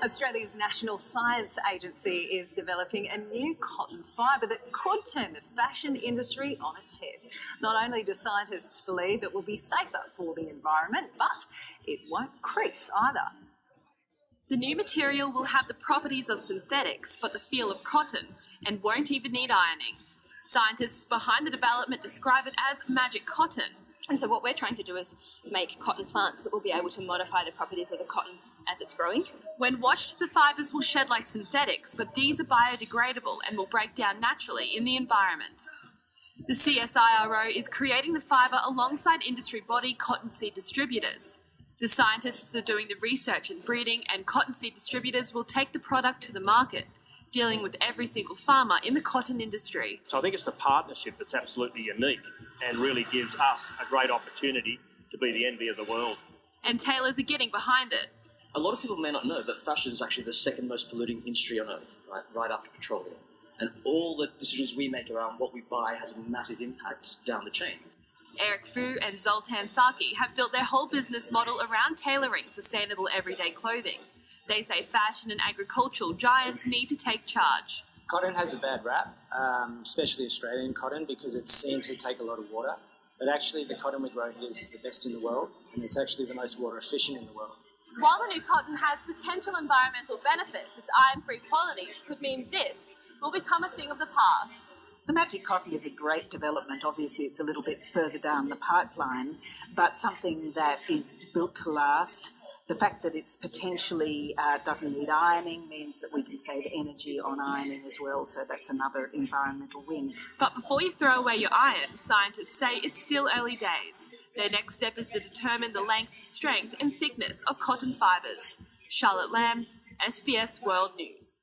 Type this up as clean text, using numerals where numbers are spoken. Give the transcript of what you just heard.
Australia's National Science Agency is developing a new cotton fibre that could turn the fashion industry on its head. Not only do scientists believe it will be safer for the environment, but it won't crease either. The new material will have the properties of synthetics but the feel of cotton and won't even need ironing. Scientists behind the development describe it as magic cotton. And so what we're trying to do is make cotton plants that will be able to modify the properties of the cotton as it's growing. When washed, the fibres will shed like synthetics, but these are biodegradable and will break down naturally in the environment. The CSIRO is creating the fibre alongside industry body cottonseed distributors. The scientists are doing the research and breeding, and cottonseed distributors will take the product to the market, dealing with every single farmer in the cotton industry. So I think it's the partnership that's absolutely unique and really gives us a great opportunity to be the envy of the world. And tailors are getting behind it. A lot of people may not know, but fashion is actually the second most polluting industry on earth, right after petroleum. And all the decisions we make around what we buy has a massive impact down the chain. Eric Fu and Zoltan Csaki have built their whole business model around tailoring sustainable everyday clothing. They say fashion and agricultural giants need to take charge. Cotton has a bad rap, especially Australian cotton, because it's seen to take a lot of water. But actually the cotton we grow here is the best in the world, and it's actually the most water efficient in the world. While the new cotton has potential environmental benefits, its iron-free qualities could mean this will become a thing of the past. The magic cotton is a great development. Obviously, it's a little bit further down the pipeline, but something that is built to last. The fact that it's potentially doesn't need ironing means that we can save energy on ironing as well, so that's another environmental win. But before you throw away your iron, scientists say it's still early days. Their next step is to determine the length, strength and thickness of cotton fibres. Charlotte Lamb, SBS World News.